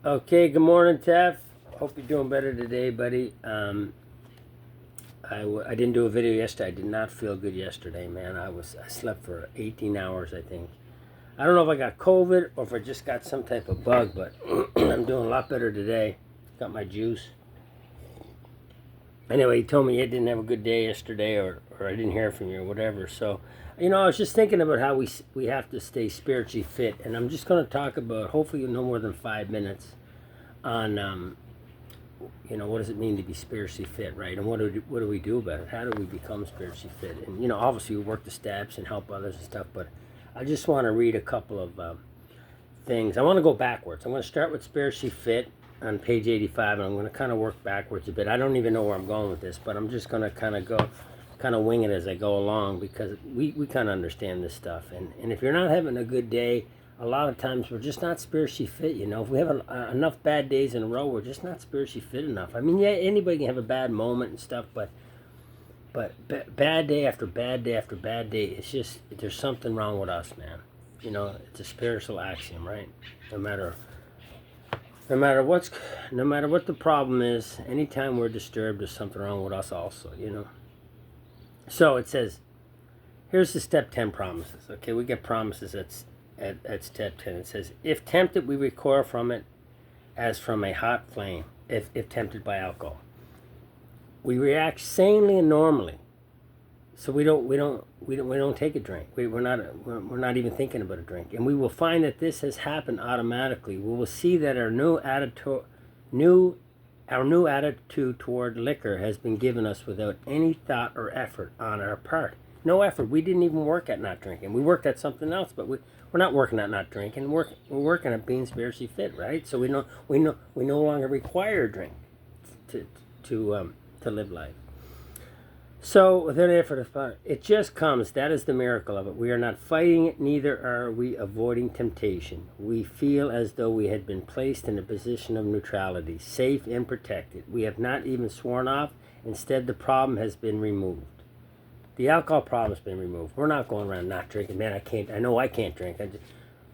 Okay, good morning, Tef. Hope you're doing better today, buddy. I didn't do a video yesterday. I did not feel good yesterday, man. I slept for 18 hours, I think. I don't know if I got COVID or if I just got some type of bug, but I'm doing a lot better today. Got my juice. Anyway, he told me he didn't have a good day yesterday, or I didn't hear from you, or whatever. So, I was just thinking about how we have to stay spiritually fit, and I'm just going to talk about, hopefully, no more than 5 minutes on what does it mean to be spiritually fit, right? And what do we do about it? How do we become spiritually fit? And obviously we work the steps and help others and stuff. But I just want to read a couple of things. I want to go backwards. I'm going to start with spiritually fit on page 85, and I'm going to kind of work backwards a bit. I don't even know where I'm going with this, but I'm just going to kind of wing it as I go along, because we kind of understand this stuff. And if you're not having a good day, a lot of times we're just not spiritually fit. If we have enough bad days in a row, we're just not spiritually fit enough. I mean, yeah, anybody can have a bad moment and stuff, but bad day after bad day after bad day, it's just, there's something wrong with us, man. It's a spiritual axiom, right? No matter what the problem is, anytime we're disturbed, there's something wrong with us also. So it says, here's the step 10 promises. Okay, we get promises at step 10. It says, if tempted, we recoil from it as from a hot flame. If tempted by alcohol, we react sanely and normally. So we don't take a drink. We're not even thinking about a drink, and we will find that this has happened automatically. We will see that our new attitude toward liquor has been given us without any thought or effort on our part. No effort. We didn't even work at not drinking. We worked at something else, but we're not working at not drinking. We're working at being spiritually fit, right? So we no longer require a drink to live life. So without effort of thought, it just comes. That is the miracle of it. We are not fighting it, neither are we avoiding temptation. We feel as though we had been placed in a position of neutrality, safe and protected. We have not even sworn off. Instead, the problem has been removed. The alcohol problem has been removed. We're not going around not drinking. Man, I know I can't drink.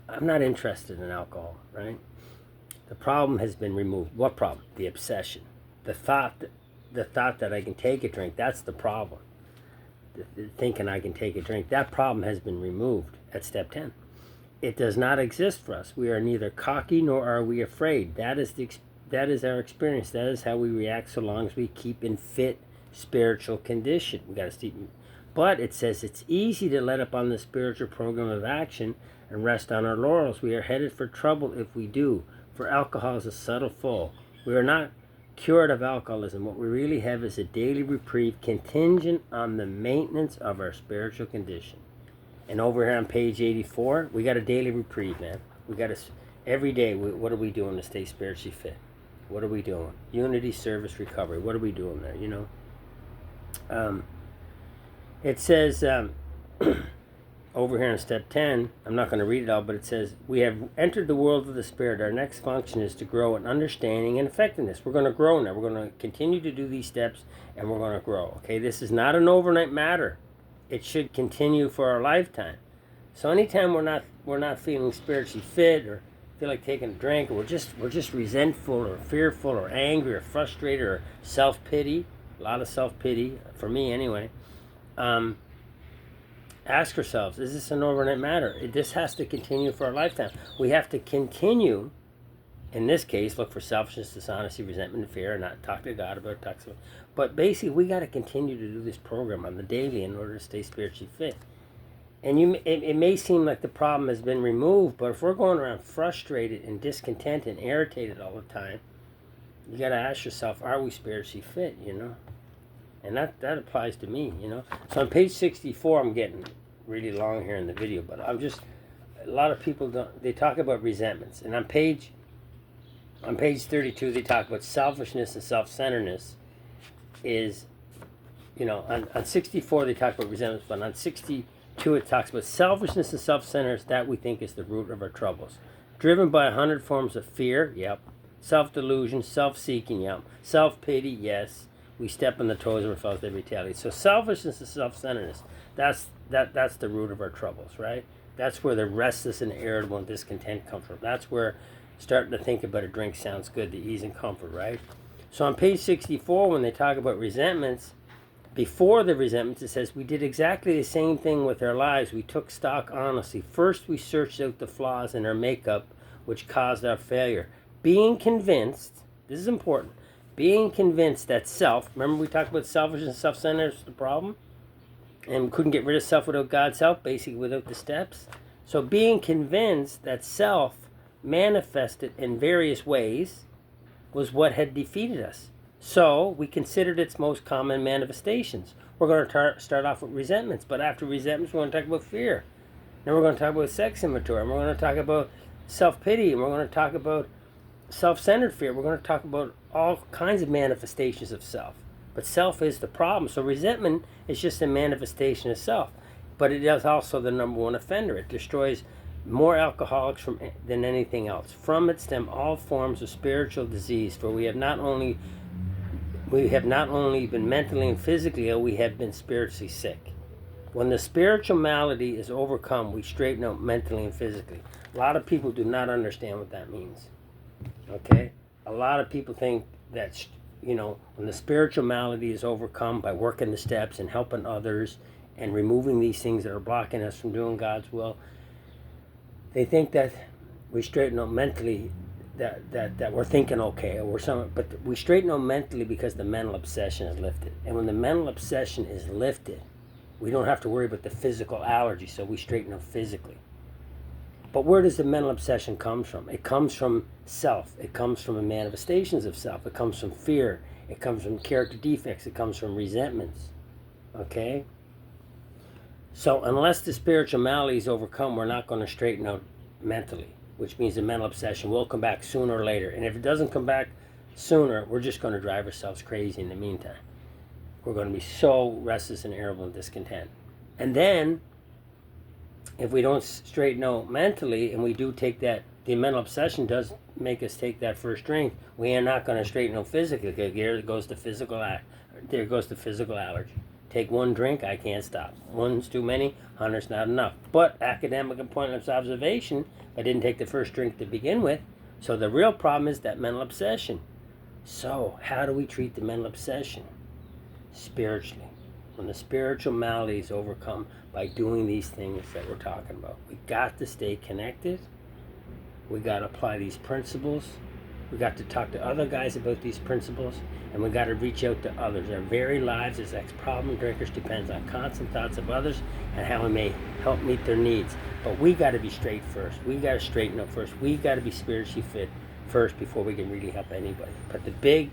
I'm not interested in alcohol, right? The problem has been removed. What problem? The obsession. The thought that I can take a drink, that's the problem. Thinking I can take a drink, that problem has been removed at step 10. It does not exist for us. We are neither cocky nor are we afraid. That is our experience. That is how we react, so long as we keep in fit spiritual condition. We got to keep. But it says it's easy to let up on the spiritual program of action and rest on our laurels. We are headed for trouble if we do, for alcohol is a subtle foe. We are not cured of alcoholism. What we really have is a daily reprieve contingent on the maintenance of our spiritual condition. And over here on page 84, we got a daily reprieve, man. We got to, every day, what are we doing to stay spiritually fit? What are we doing? Unity, service, recovery. What are we doing there, It says, over here in step 10, I'm not going to read it all, but it says, we have entered the world of the Spirit. Our next function is to grow in understanding and effectiveness. We're going to grow now. We're going to continue to do these steps, and we're going to grow. Okay, this is not an overnight matter. It should continue for our lifetime. So anytime we're not feeling spiritually fit, or feel like taking a drink, or we're just resentful or fearful or angry or frustrated or self-pity, a lot of self-pity, for me anyway, ask ourselves, is this an overnight matter? This has to continue for our lifetime. We have to continue, in this case, look for selfishness, dishonesty, resentment, and fear, and not talk to God about it. But basically, we got to continue to do this program on the daily in order to stay spiritually fit. And it may seem like the problem has been removed, but if we're going around frustrated and discontented and irritated all the time, you got to ask yourself, are we spiritually fit, And that applies to me, So on page 64, I'm getting really long here in the video, but a lot of people they talk about resentments. And on page 32, they talk about selfishness and self-centeredness is, on 64, they talk about resentments, but on 62, it talks about selfishness and self-centeredness. That we think is the root of our troubles. Driven by 100 forms of fear, yep. Self-delusion, self-seeking, yep. Self-pity, yes. We step on the toes of our fellows, they retaliate. So selfishness and self-centeredness, that's the root of our troubles, right? That's where the restless and irritable and discontent come from. That's where starting to think about a drink sounds good, the ease and comfort, right? So on page 64, when they talk about resentments, before the resentments, it says, we did exactly the same thing with our lives. We took stock honestly. First, we searched out the flaws in our makeup, which caused our failure. Being convinced, this is important, being convinced that self, remember we talked about selfishness and self-centered is the problem? And we couldn't get rid of self without God's help, basically without the steps. So being convinced that self manifested in various ways was what had defeated us. So we considered its most common manifestations. We're going to start off with resentments, but after resentments, we're going to talk about fear. Then we're going to talk about sex inventory, and we're going to talk about self-pity, and we're going to talk about self-centered fear. We're going to talk about all kinds of manifestations of self. But self is the problem. So resentment is just a manifestation of self. But it is also the number one offender. It destroys more alcoholics than anything else. From it stem all forms of spiritual disease, for we have not only been mentally and physically ill, we have been spiritually sick. When the spiritual malady is overcome, we straighten out mentally and physically. A lot of people do not understand what that means. Okay? A lot of people think that, when the spiritual malady is overcome by working the steps and helping others and removing these things that are blocking us from doing God's will, they think that we straighten out mentally, that we're thinking okay, or something. But we straighten out mentally because the mental obsession is lifted. And when the mental obsession is lifted, we don't have to worry about the physical allergy, so we straighten out physically. But where does the mental obsession come from? It comes from self. It comes from the manifestations of self. It comes from fear. It comes from character defects. It comes from resentments. Okay? So unless the spiritual malady is overcome, we're not going to straighten out mentally, which means the mental obsession will come back sooner or later. And if it doesn't come back sooner, we're just going to drive ourselves crazy in the meantime. We're going to be so restless and irritable and discontent. And then, if we don't straighten out mentally, and we do take that, the mental obsession does make us take that first drink, we are not going to straighten out physically. There goes the physical allergy. Take one drink, I can't stop. One's too many, 100's not enough. But academic and pointless observation, I didn't take the first drink to begin with. So the real problem is that mental obsession. So how do we treat the mental obsession? Spiritually. When the spiritual malady is overcome by doing these things that we're talking about. We got to stay connected. We got to apply these principles. We got to talk to other guys about these principles, and we got to reach out to others. Our very lives as ex-problem drinkers depends on constant thoughts of others and how we may help meet their needs. But we got to be straight first. We got to straighten up first. We got to be spiritually fit first before we can really help anybody. But the big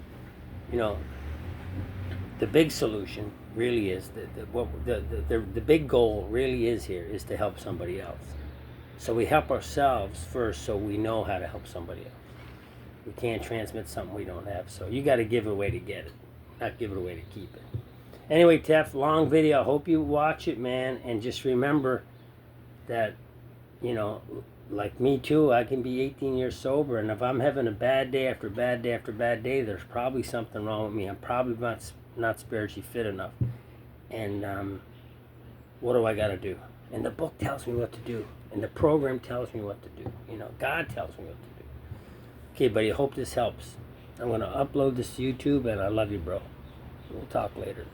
solution really is the big goal really is here is to help somebody else. So we help ourselves first, so we know how to help somebody else. We can't transmit something we don't have, so you got to give it away to get it, not give it away to keep it. Anyway, Tef, long video. I hope you watch it, man, and just remember that, like me too, I can be 18 years sober, and if I'm having a bad day after bad day after bad day, there's probably something wrong with me. I'm probably not spiritually fit enough. And what do I got to do? And the book tells me what to do, and the program tells me what to do. God tells me what to do. Okay, buddy, I hope this helps. I'm going to upload this to YouTube, and I love you, bro. We'll talk later.